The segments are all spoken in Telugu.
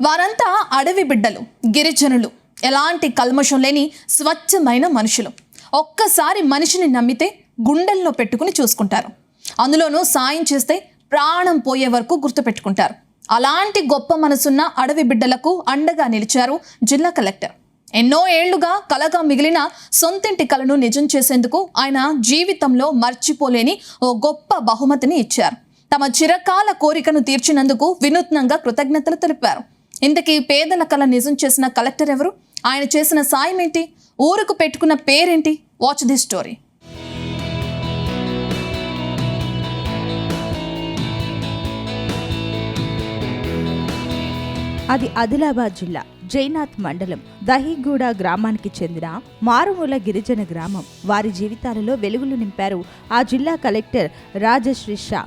వారంతా అడవి బిడ్డలు, గిరిజనులు, ఎలాంటి కల్మషం లేని స్వచ్ఛమైన మనుషులు. ఒక్కసారి మనిషిని నమ్మితే గుండెల్లో పెట్టుకుని చూసుకుంటారు. అందులోనూ సాయం చేస్తే ప్రాణం పోయే వరకు గుర్తుపెట్టుకుంటారు. అలాంటి గొప్ప మనసున్న అడవి బిడ్డలకు అండగా నిలిచారు జిల్లా కలెక్టర్. ఎన్నో ఏళ్లుగా కలగా మిగిలిన సొంతింటి కలను నిజం చేసేందుకు ఆయన జీవితంలో మర్చిపోలేని ఓ గొప్ప బహుమతిని ఇచ్చారు. తమ చిరకాల కోరికను తీర్చినందుకు వినూత్నంగా కృతజ్ఞతలు తెలిపారు. ఇంతకీ పేదల కల నిజం చేసిన కలెక్టర్ ఎవరు? ఆయన చేసిన సాయం ఏంటి? ఊరుకు పెట్టుకున్న పేరేంటి? Watch the story. అది ఆదిలాబాద్ జిల్లా జైనాథ్ మండలం దహిగూడ గ్రామానికి చెందిన మారుమూల గిరిజన గ్రామం. వారి జీవితాలలో వెలుగులు నింపారు ఆ జిల్లా కలెక్టర్ రాజశ్రీ షా.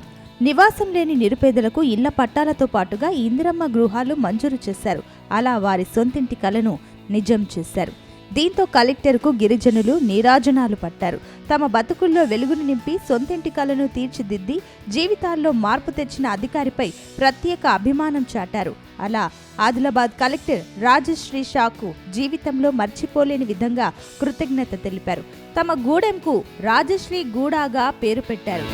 నివాసం లేని నిరుపేదలకు ఇళ్ల పట్టాలతో పాటుగా ఇందిరమ్మ గృహాలు మంజూరు చేశారు. అలా వారి సొంతింటి కలను నిజం చేశారు. దీంతో కలెక్టర్కు గిరిజనులు నీరాజనాలు పట్టారు. తమ బతుకుల్లో వెలుగును నింపి సొంతింటి కలను తీర్చిదిద్ది జీవితాల్లో మార్పు తెచ్చిన అధికారిపై ప్రత్యేక అభిమానం చాటారు. అలా ఆదిలాబాద్ కలెక్టర్ రాజశ్రీ షాకు జీవితంలో మర్చిపోలేని విధంగా కృతజ్ఞత తెలిపారు. తమ గూడెంకు రాజశ్రీ గూడాగా పేరు పెట్టారు.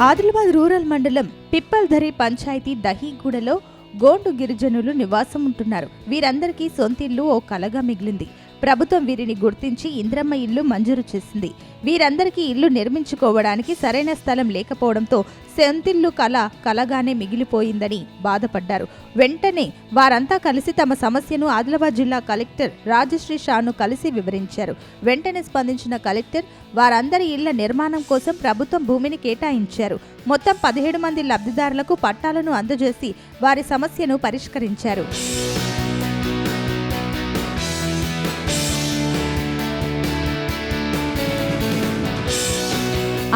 ఆదిలాబాద్ రూరల్ మండలం పిప్పల్ధరి పంచాయతీ దహిగూడలో గోండు గిరిజనులు నివాసం ఉంటున్నారు. వీరందరికీ సొంతిల్లు ఓ కలగా మిగిలింది. ప్రభుత్వం వీరిని గుర్తించి ఇంద్రమ్మ ఇల్లు మంజూరు చేసింది. వీరందరికీ ఇల్లు నిర్మించుకోవడానికి సరైన స్థలం లేకపోవడంతో సొంతిల్లు కలగానే మిగిలిపోయిందని బాధపడ్డారు. వెంటనే వారంతా కలిసి తమ సమస్యను ఆదిలాబాద్ జిల్లా కలెక్టర్ రాజశ్రీ షాను కలిసి వివరించారు. వెంటనే స్పందించిన కలెక్టర్ వారందరి ఇళ్ల నిర్మాణం కోసం ప్రభుత్వం భూమిని కేటాయించారు. మొత్తం 17 మంది లబ్ధిదారులకు పట్టాలను అందజేసి వారి సమస్యను పరిష్కరించారు.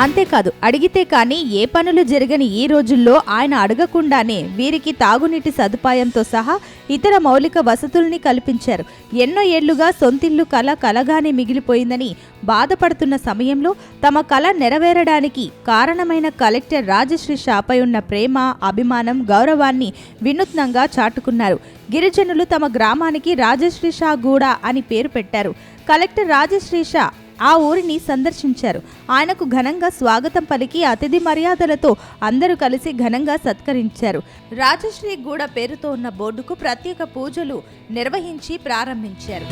అంతేకాదు, అడిగితే కానీ ఏ పనులు జరగని ఈ రోజుల్లో ఆయన అడగకుండానే వీరికి తాగునీటి సదుపాయంతో సహా ఇతర మౌలిక వసతుల్ని కల్పించారు. ఎన్నో ఏళ్లుగా సొంతిల్లు కలగానే మిగిలిపోయిందని బాధపడుతున్న సమయంలో తమ కల నెరవేరడానికి కారణమైన కలెక్టర్ రాజశ్రీ షాపై ఉన్న ప్రేమ, అభిమానం, గౌరవాన్ని వినూత్నంగా చాటుకున్నారు. గిరిజనులు తమ గ్రామానికి రాజశ్రీ షా గూడ అని పేరు పెట్టారు. కలెక్టర్ రాజశ్రీ షా ఆ ఊరిని సందర్శించారు. ఆయనకు ఘనంగా స్వాగతం పలికి అతిథి మర్యాదలతో అందరూ కలిసి ఘనంగా సత్కరించారు. రాజశ్రీ గూడ పేరుతో ఉన్న బోర్డుకు ప్రత్యేక పూజలు నిర్వహించి ప్రారంభించారు.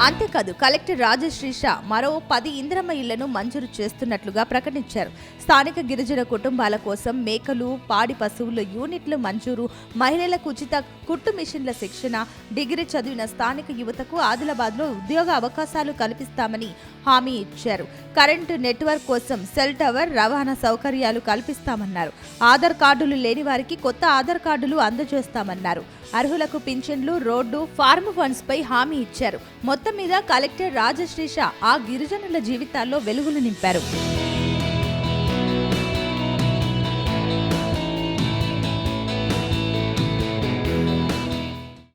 అంతేకాదు, కలెక్టర్ రాజశ్రీ షా మరో 10 ఇంద్రమ్మ ఇళ్లను మంజూరు చేస్తున్నట్లుగా ప్రకటించారు. స్థానిక గిరిజన కుటుంబాల కోసం మేకలు, పాడి పశువుల యూనిట్లు మంజూరు, మహిళలకు ఉచిత కుట్టు మిషన్ల శిక్షణ, డిగ్రీ చదివిన స్థానిక యువతకు ఆదిలాబాద్లో ఉద్యోగ అవకాశాలు కల్పిస్తామని హామీ ఇచ్చారు. కరెంటు నెట్వర్క్ కోసం సెల్ టవర్, రవాణా సౌకర్యాలు కల్పిస్తామన్నారు. ఆధార్ కార్డులు లేని వారికి కొత్త ఆధార్ కార్డులు అందజేస్తామన్నారు. అర్హులకు పింఛన్లు, రోడ్డు, ఫార్మ్ ఫండ్స్ పై హామీ ఇచ్చారు. మొత్తం మీద కలెక్టర్ రాజశ్రీ షా ఆ గిరిజనుల జీవితాల్లో వెలుగులు నింపారు.